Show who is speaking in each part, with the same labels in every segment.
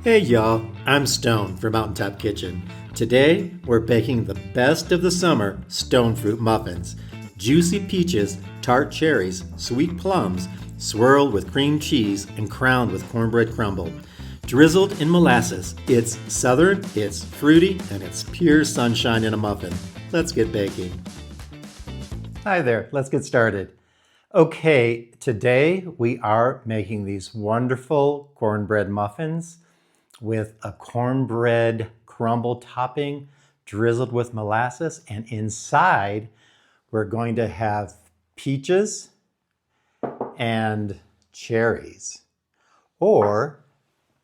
Speaker 1: Hey y'all, I'm Stone from Mountaintop Kitchen. Today, we're baking the best of the summer stonefruit muffins. Juicy peaches, tart cherries, sweet plums, swirled with cream cheese and crowned with cornbread crumble. Drizzled in molasses, it's southern, it's fruity, and it's pure sunshine in a muffin. Let's get baking. Hi there, let's get started. Okay, today we are making these wonderful cornbread muffins with a cornbread crumble topping drizzled with molasses, and inside we're going to have peaches and cherries, or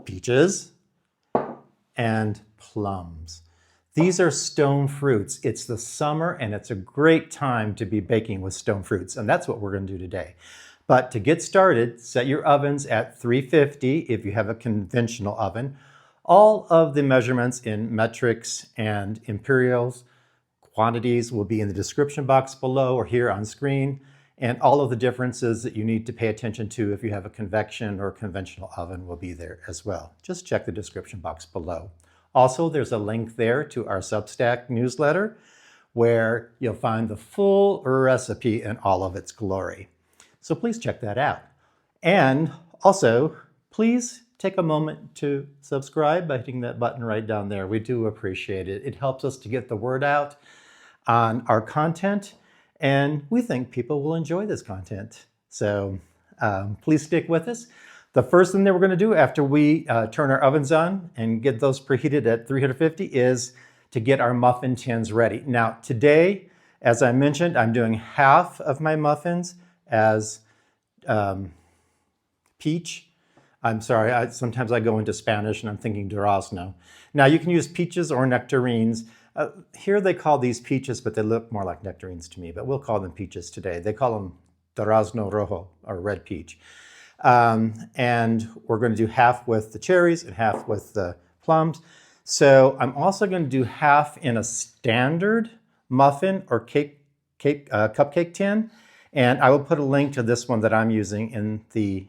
Speaker 1: peaches and plums. These are stone fruits. It's the summer and it's a great time to be baking with stone fruits, and that's what we're going to do today. But to get started, set your ovens at 350 if you have a conventional oven. All of the measurements in metrics and imperials, quantities will be in the description box below or here on screen, and all of the differences that you need to pay attention to if you have a convection or conventional oven will be there as well. Just check the description box below. Also, there's a link there to our Substack newsletter where you'll find the full recipe in all of its glory. So please check that out. And also, please take a moment to subscribe by hitting that button right down there. We do appreciate it. It helps us to get the word out on our content, and we think people will enjoy this content. So please stick with us. The first thing that we're going to do after we turn our ovens on and get those preheated at 350 is to get our muffin tins ready. Now today, as I mentioned, I'm doing half of my muffins as peach. I'm sorry, sometimes I go into Spanish and I'm thinking durazno. Now you can use peaches or nectarines. Here they call these peaches, but they look more like nectarines to me, but we'll call them peaches today. They call them durazno rojo, or red peach. And we're going to do half with the cherries and half with the plums. So I'm also going to do half in a standard muffin or cupcake tin. And I will put a link to this one that I'm using in the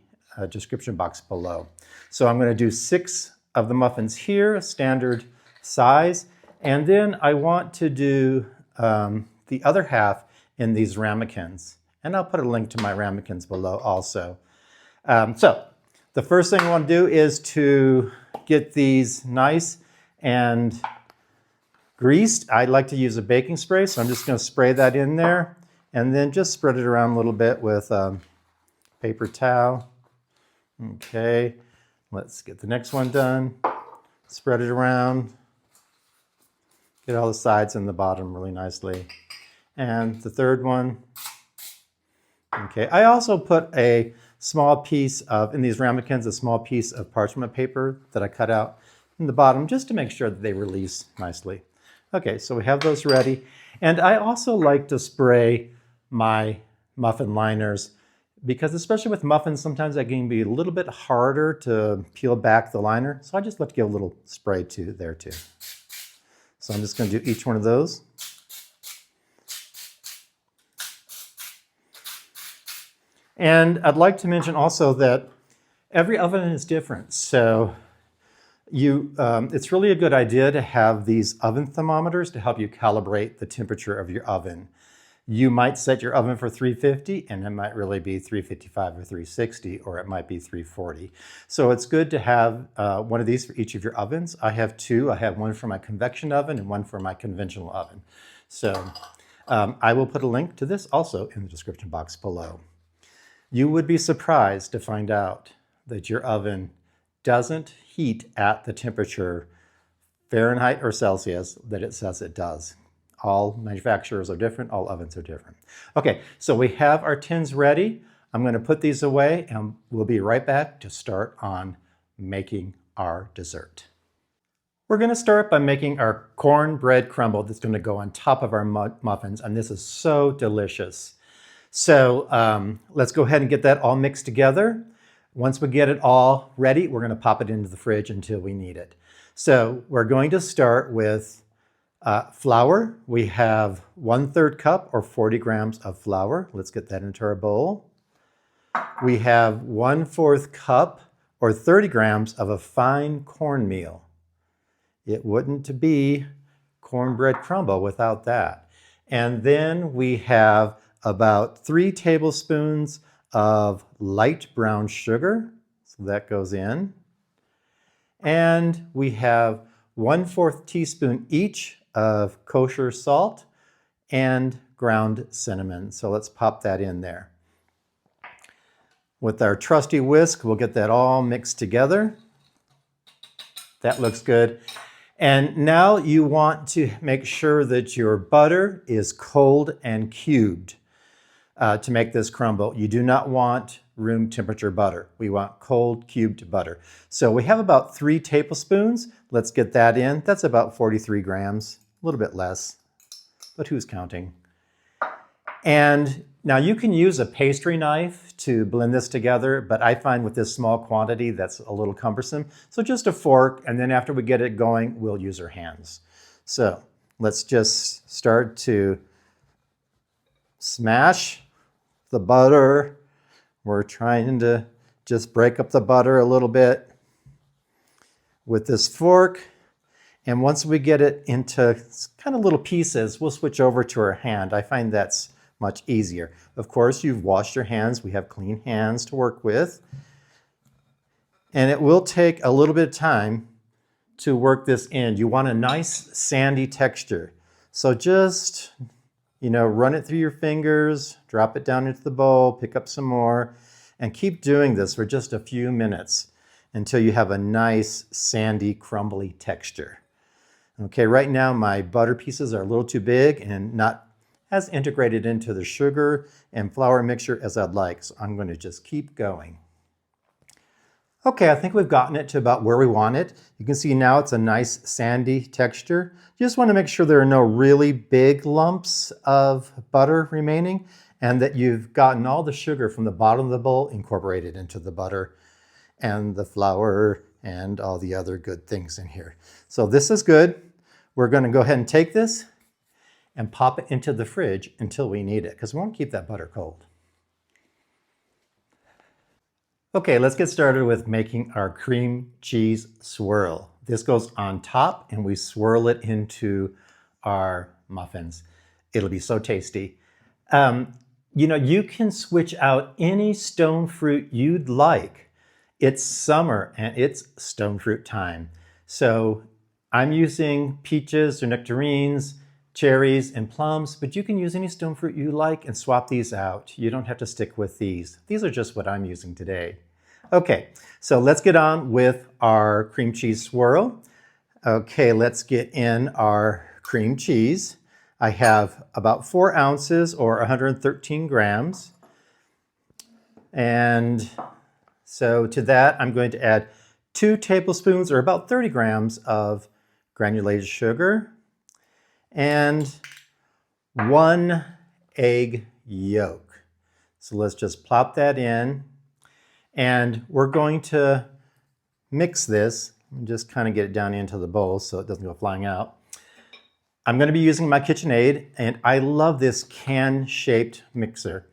Speaker 1: description box below. So I'm going to do 6 of the muffins here, standard size. And then I want to do the other half in these ramekins. And I'll put a link to my ramekins below also. So the first thing I want to do is to get these nice and greased. I like to use a baking spray, so I'm just going to spray that in there and then just spread it around a little bit with paper towel. Okay, let's get the next one done. Spread it around. Get all the sides and the bottom really nicely. And the third one. Okay, I also put a small piece of, in these ramekins, a small piece of parchment paper that I cut out in the bottom just to make sure that they release nicely. Okay, so we have those ready. And I also like to spray my muffin liners because, especially with muffins, sometimes that can be a little bit harder to peel back the liner. So I just like to give a little spray there too. So I'm just going to do each one of those. And I'd like to mention also that every oven is different. So it's really a good idea to have these oven thermometers to help you calibrate the temperature of your oven. You might set your oven for 350 and it might really be 355 or 360, or it might be 340. So it's good to have one of these for each of your ovens. I have 2. I have one for my convection oven and one for my conventional oven. So I will put a link to this also in the description box below. You would be surprised to find out that your oven doesn't heat at the temperature Fahrenheit or Celsius that it says it does. All manufacturers are different, all ovens are different. Okay, so we have our tins ready. I'm going to put these away and we'll be right back to start on making our dessert. We're going to start by making our cornbread crumble that's going to go on top of our muffins, and this is so delicious. So let's go ahead and get that all mixed together. Once we get it all ready, we're going to pop it into the fridge until we need it. So we're going to start with flour. We have 1/3 cup or 40 grams of flour. Let's get that into our bowl. We have 1/4 cup or 30 grams of a fine cornmeal. It wouldn't be cornbread crumble without that. And then we have about 3 tablespoons of light brown sugar. So that goes in. And we have 1/4 teaspoon each of kosher salt and ground cinnamon. So let's pop that in there. With our trusty whisk, we'll get that all mixed together. That looks good. And now you want to make sure that your butter is cold and cubed to make this crumble. You do not want room temperature butter. We want cold cubed butter. So we have about 3 tablespoons. Let's get that in. That's about 43 grams, a little bit less, but who's counting? And now you can use a pastry knife to blend this together, but I find with this small quantity that's a little cumbersome. So just a fork, and then after we get it going, we'll use our hands. So let's just start to smash the butter. We're trying to just break up the butter a little bit with this fork. And once we get it into kind of little pieces, we'll switch over to our hand. I find that's much easier. Of course, you've washed your hands. We have clean hands to work with. And it will take a little bit of time to work this in. You want a nice sandy texture. So just, run it through your fingers, drop it down into the bowl, pick up some more, and keep doing this for just a few minutes until you have a nice sandy, crumbly texture. Okay, right now my butter pieces are a little too big and not as integrated into the sugar and flour mixture as I'd like. So I'm going to just keep going. Okay, I think we've gotten it to about where we want it. You can see now it's a nice sandy texture. You just want to make sure there are no really big lumps of butter remaining and that you've gotten all the sugar from the bottom of the bowl incorporated into the butter and the flour and all the other good things in here. So this is good. We're going to go ahead and take this and pop it into the fridge until we need it, because we want to keep that butter cold. Okay, let's get started with making our cream cheese swirl. This goes on top and we swirl it into our muffins. It'll be so tasty. You can switch out any stone fruit you'd like. It's summer and it's stone fruit time. So I'm using peaches or nectarines, cherries, and plums, but you can use any stone fruit you like and swap these out. You don't have to stick with these. These are just what I'm using today. Okay, so let's get on with our cream cheese swirl. Okay, let's get in our cream cheese. I have about 4 ounces or 113 grams. And so to that, I'm going to add 2 tablespoons or about 30 grams of granulated sugar and 1 egg yolk. So let's just plop that in. And we're going to mix this and just kind of get it down into the bowl so it doesn't go flying out. I'm going to be using my KitchenAid, and I love this can-shaped mixer.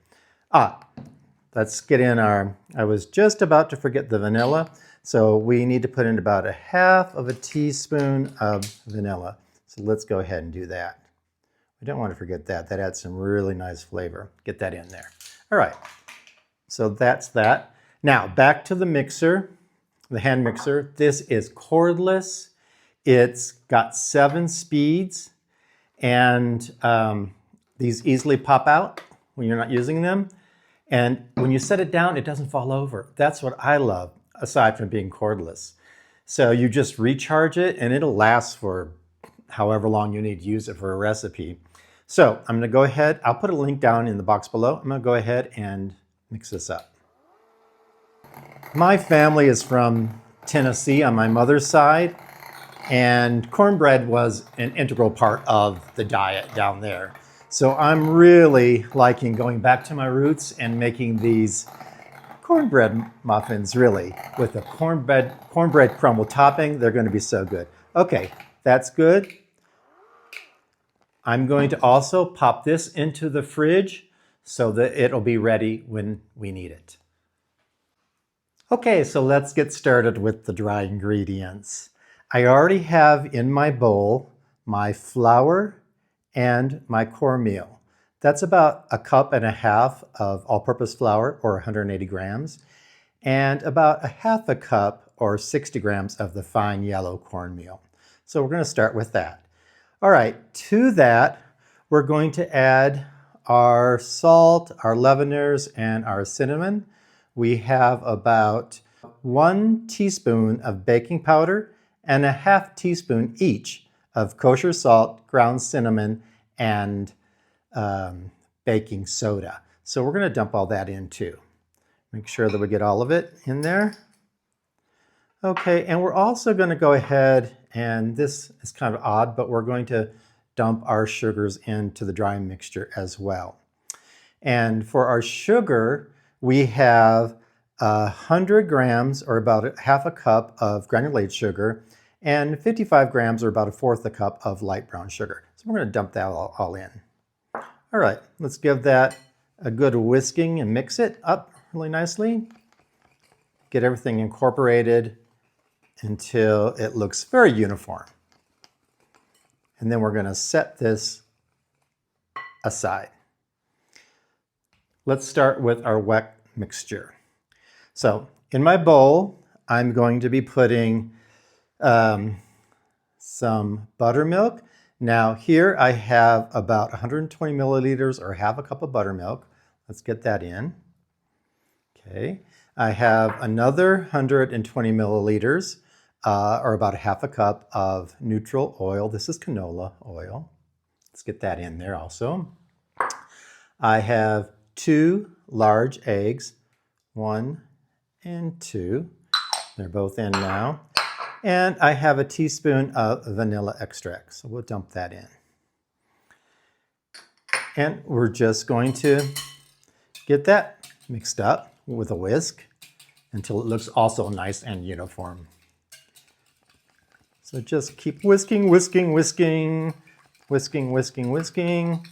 Speaker 1: Let's get in I was just about to forget the vanilla. So we need to put in about 1/2 teaspoon of vanilla. So let's go ahead and do that. We don't want to forget that. That adds some really nice flavor. Get that in there. All right, so that's that. Now back to the mixer, the hand mixer. This is cordless. It's got 7 speeds, and these easily pop out when you're not using them. And when you set it down, it doesn't fall over. That's what I love, aside from being cordless. So you just recharge it and it'll last for however long you need to use it for a recipe. So I'm going to go ahead, I'll put a link down in the box below. I'm going to go ahead and mix this up. My family is from Tennessee on my mother's side, and cornbread was an integral part of the diet down there. So I'm really liking going back to my roots and making these cornbread muffins, really, with a cornbread crumble topping. They're going to be so good. Okay, that's good. I'm going to also pop this into the fridge so that it'll be ready when we need it. Okay, so let's get started with the dry ingredients. I already have in my bowl my flour and my cornmeal. That's about 1.5 cups of all-purpose flour, or 180 grams, and about 1/2 cup, or 60 grams, of the fine yellow cornmeal. So we're going to start with that. All right, to that, we're going to add our salt, our leaveners, and our cinnamon. We have about 1 teaspoon of baking powder and 1/2 teaspoon each of kosher salt, ground cinnamon, and baking soda. So we're going to dump all that in too. Make sure that we get all of it in there. Okay, and we're also going to go ahead, and this is kind of odd, but we're going to dump our sugars into the dry mixture as well. And for our sugar, we have 100 grams, or about 1/2 cup, of granulated sugar, and 55 grams, or about 1/4 cup, of light brown sugar. So we're going to dump that all in. All right, let's give that a good whisking and mix it up really nicely. Get everything incorporated until it looks very uniform. And then we're going to set this aside. Let's start with our wet mixture. So in my bowl, I'm going to be putting some buttermilk. Now here I have about 120 milliliters, or 1/2 cup, of buttermilk. Let's get that in. Okay, I have another 120 milliliters, or about 1/2 cup, of neutral oil. This is canola oil. Let's get that in there also. I have 2 large eggs, 1 and 2. They're both in now. And I have a teaspoon of vanilla extract, so we'll dump that in. And we're just going to get that mixed up with a whisk until it looks also nice and uniform. So just keep whisking, whisking, whisking, whisking, whisking, whisking.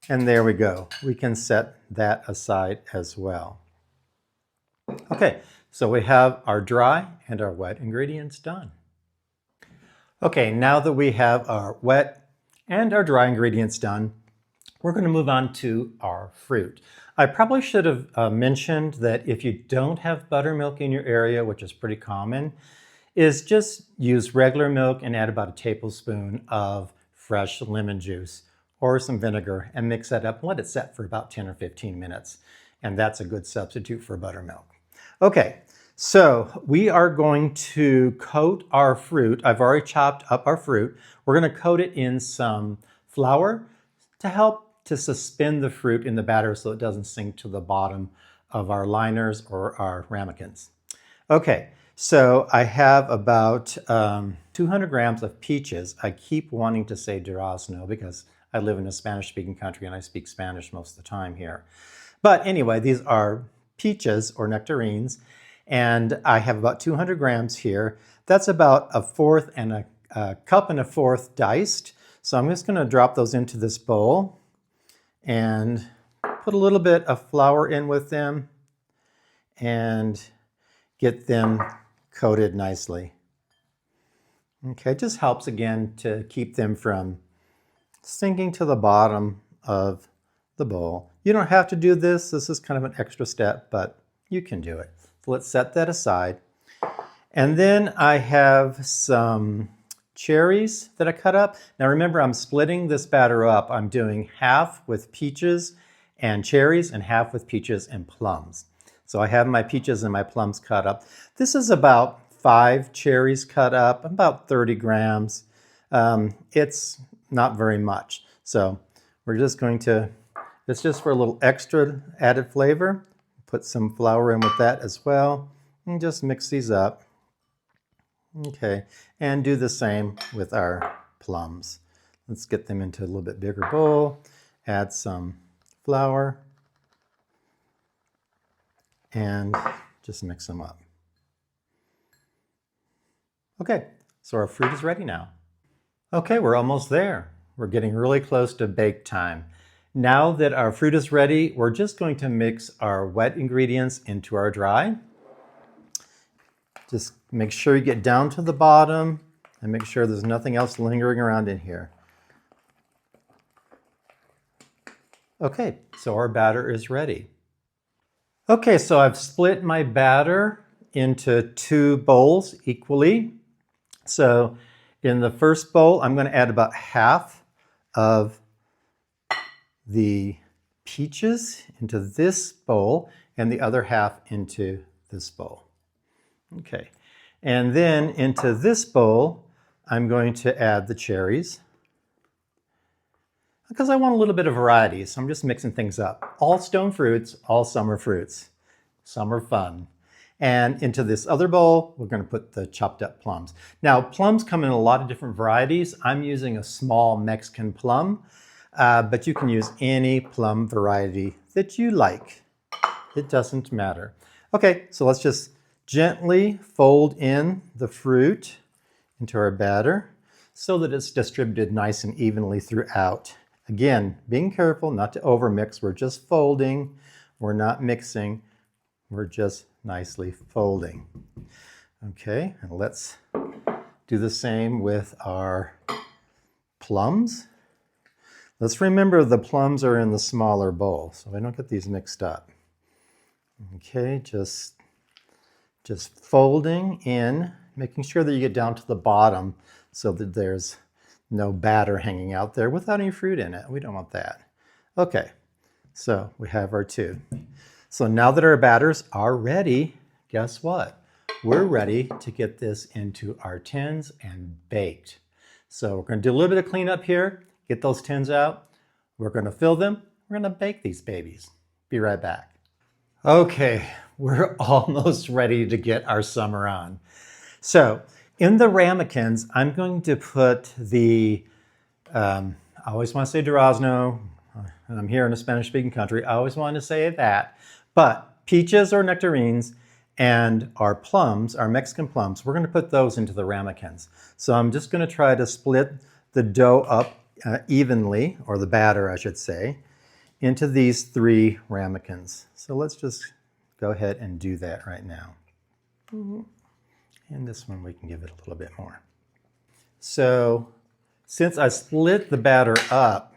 Speaker 1: And there we go. We can set that aside as well. Okay, so we have our dry and our wet ingredients done. Okay, now that we have our wet and our dry ingredients done, we're going to move on to our fruit. I probably should have mentioned that if you don't have buttermilk in your area, which is pretty common, is just use regular milk and add about a tablespoon of fresh lemon juice or some vinegar and mix that up and let it set for about 10 or 15 minutes. And that's a good substitute for buttermilk. Okay, so we are going to coat our fruit. I've already chopped up our fruit. We're going to coat it in some flour to help to suspend the fruit in the batter so it doesn't sink to the bottom of our liners or our ramekins. Okay, so I have about 200 grams of peaches. I keep wanting to say durazno because I live in a Spanish-speaking country and I speak Spanish most of the time here. But anyway, these are peaches or nectarines, and I have about 200 grams here. That's about 1/4 and a cup and 1/4 diced. So I'm just going to drop those into this bowl and put a little bit of flour in with them and get them coated nicely. Okay, it just helps again to keep them from sinking to the bottom of the bowl. You don't have to do this. This is kind of an extra step, but you can do it. So let's set that aside. And then I have some cherries that I cut up. Now remember, I'm splitting this batter up. I'm doing half with peaches and cherries and half with peaches and plums. So I have my peaches and my plums cut up. This is about 5 cherries cut up, about 30 grams. It's not very much. So we're just going to, it's just for a little extra added flavor. Put some flour in with that as well. And just mix these up. Okay, and do the same with our plums. Let's get them into a little bit bigger bowl. Add some flour. And just mix them up. Okay, so our fruit is ready now. Okay, we're almost there. We're getting really close to bake time. Now that our fruit is ready, we're just going to mix our wet ingredients into our dry. Just make sure you get down to the bottom and make sure there's nothing else lingering around in here. Okay, so our batter is ready. Okay, so I've split my batter into 2 bowls equally. So in the first bowl, I'm going to add about half of the peaches into this bowl and the other half into this bowl. Okay, and then into this bowl, I'm going to add the cherries because I want a little bit of variety, so I'm just mixing things up. All stone fruits, all summer fruits. Summer fun. And into this other bowl, we're going to put the chopped up plums. Now, plums come in a lot of different varieties. I'm using a small Mexican plum, but you can use any plum variety that you like. It doesn't matter. Okay, so let's just gently fold in the fruit into our batter so that it's distributed nice and evenly throughout. Again, being careful not to overmix. We're just folding. We're not mixing. We're just nicely folding. Okay, and let's do the same with our plums. Let's remember the plums are in the smaller bowl, so I don't get these mixed up. Okay, just folding in, making sure that you get down to the bottom so that there's no batter hanging out there without any fruit in it. We don't want that. Okay, so we have our 2. So now that our batters are ready, guess what? We're ready to get this into our tins and baked. So we're going to do a little bit of cleanup here, get those tins out. We're going to fill them. We're going to bake these babies. Be right back. Okay, we're almost ready to get our summer on. So in the ramekins, I'm going to put the, I always want to say durazno, and I'm here in a Spanish-speaking country. I always want to say that. But peaches or nectarines and our plums, our Mexican plums, we're going to put those into the ramekins. So I'm just going to try to split the dough up evenly, or the batter, I should say, into these 3 ramekins. So let's just go ahead and do that right now. And this one we can give it a little bit more. So since I split the batter up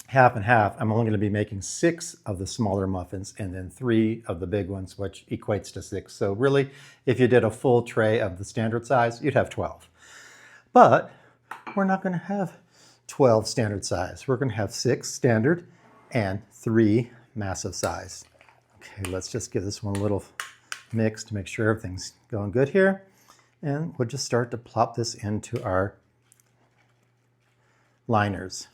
Speaker 1: half and half, I'm only going to be making 6 of the smaller muffins and then 3 of the big ones, which equates to 6. So really, if you did a full tray of the standard size, you'd have 12. But we're not going to have 12 standard size. We're going to have 6 standard and 3 massive size. Okay, let's just give this one a little mix to make sure everything's going good here. And we'll just start to plop this into our liners.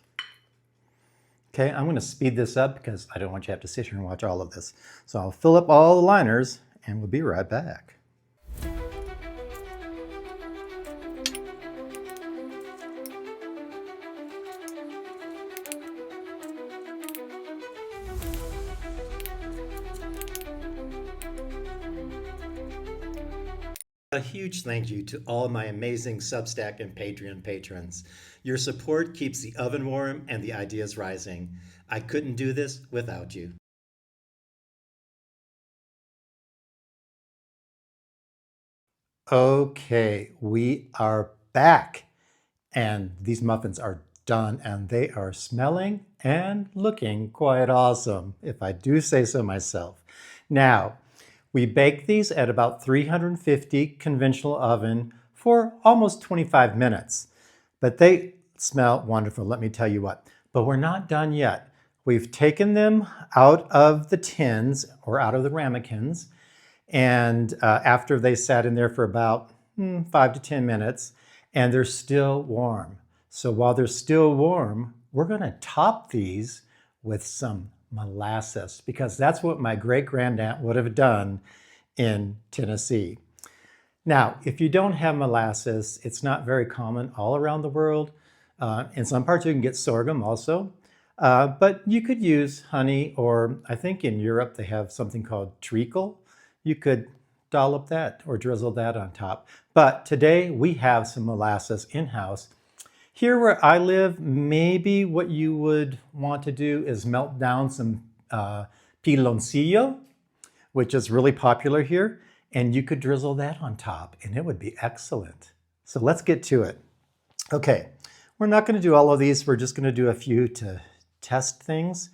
Speaker 1: Okay, I'm going to speed this up because I don't want you to have to sit here and watch all of this. So I'll fill up all the liners and we'll be right back. A huge thank you to all my amazing Substack and Patreon patrons. Your support keeps the oven warm and the ideas rising. I couldn't do this without you. Okay, we are back. And these muffins are done and they are smelling and looking quite awesome, if I do say so myself. Now, we bake these at about 350 conventional oven for almost 25 minutes. But they smell wonderful, let me tell you what. But we're not done yet. We've taken them out of the tins or out of the ramekins. And after they sat in there for about 5 to 10 minutes, and they're still warm. So while they're still warm, we're going to top these with some molasses, because that's what my great-grandaunt would have done in Tennessee. Now, if you don't have molasses, it's not very common all around the world. In some parts you can get sorghum also, but you could use honey, or I think in Europe they have something called treacle. You could dollop that or drizzle that on top. But today we have some molasses in-house. Here where I live, maybe what you would want to do is melt down some piloncillo, which is really popular here, and you could drizzle that on top and it would be excellent. So let's get to it. Okay, we're not going to do all of these. We're just going to do a few to test things.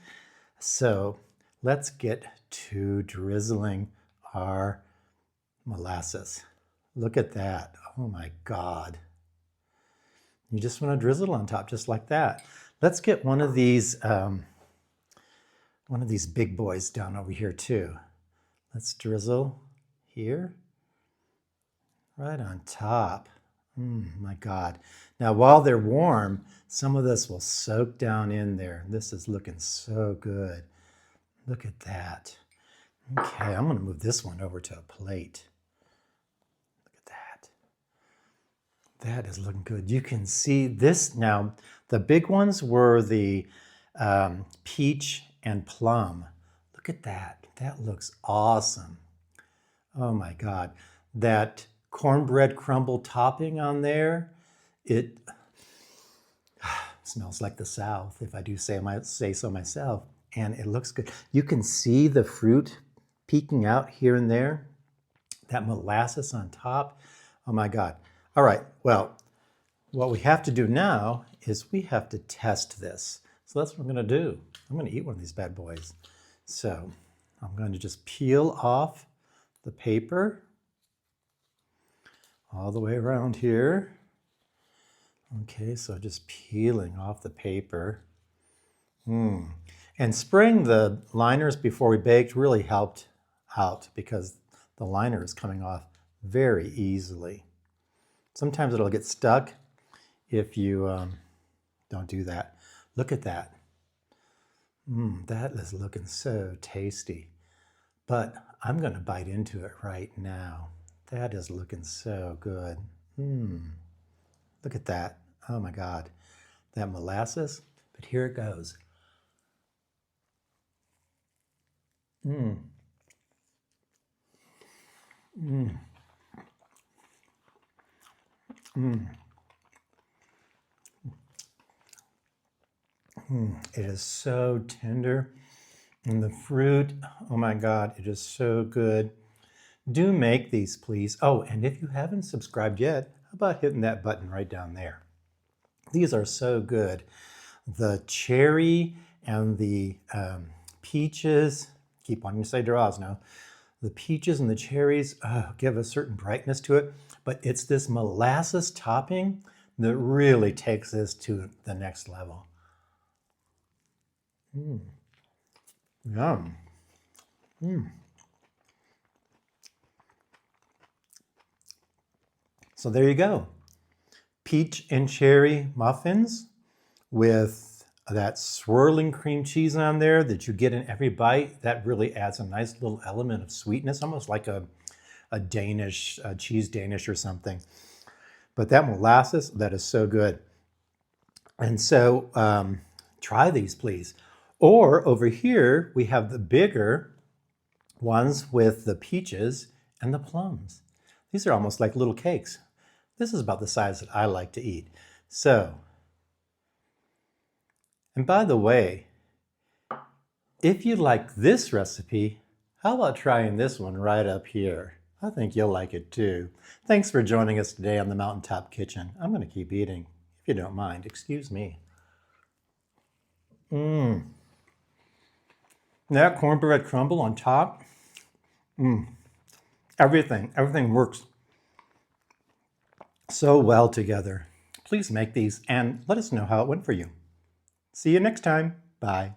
Speaker 1: So let's get to drizzling our molasses. Look at that. Oh my God. You just want to drizzle on top just like that. Let's get one of these big boys down over here too. Let's drizzle here, right on top. My God. Now while they're warm, some of this will soak down in there. This is looking so good. Look at that. Okay, I'm going to move this one over to a plate. Look at that. That is looking good. You can see this now. The big ones were the peach and plum. Look at that. That looks awesome. Oh my God. That cornbread crumble topping on there, it smells like the South, if I do say so myself. And it looks good. You can see the fruit peeking out here and there. That molasses on top. Oh my God. All right, well, what we have to do now is we have to test this. So that's what I'm gonna do. I'm gonna eat one of these bad boys. So I'm going to just peel off the paper all the way around here. Okay, so just peeling off the paper. And spraying the liners before we baked really helped out because the liner is coming off very easily. Sometimes it'll get stuck if you don't do that. Look at that. That is looking so tasty. But I'm going to bite into it right now. That is looking so good. Look at that. Oh my God. That molasses. But here it goes. It is so tender. And the fruit, oh my God, it is so good. Do make these, please. Oh, and if you haven't subscribed yet, how about hitting that button right down there? These are so good. The cherry and the peaches, keep wanting to say draws now. The peaches and the cherries give a certain brightness to it, but it's this molasses topping that really takes this to the next level. Yum. So there you go. Peach and cherry muffins with that swirling cream cheese on there that you get in every bite. That really adds a nice little element of sweetness, almost like a Danish, cheese Danish or something. But that molasses, that is so good. And so try these, please. Or over here, we have the bigger ones with the peaches and the plums. These are almost like little cakes. This is about the size that I like to eat. So, and by the way, if you like this recipe, how about trying this one right up here? I think you'll like it too. Thanks for joining us today on the Mountaintop Kitchen. I'm going to keep eating, if you don't mind. Excuse me. That cornbread crumble on top, everything works so well together. Please make these and let us know how it went for you. See you next time. Bye.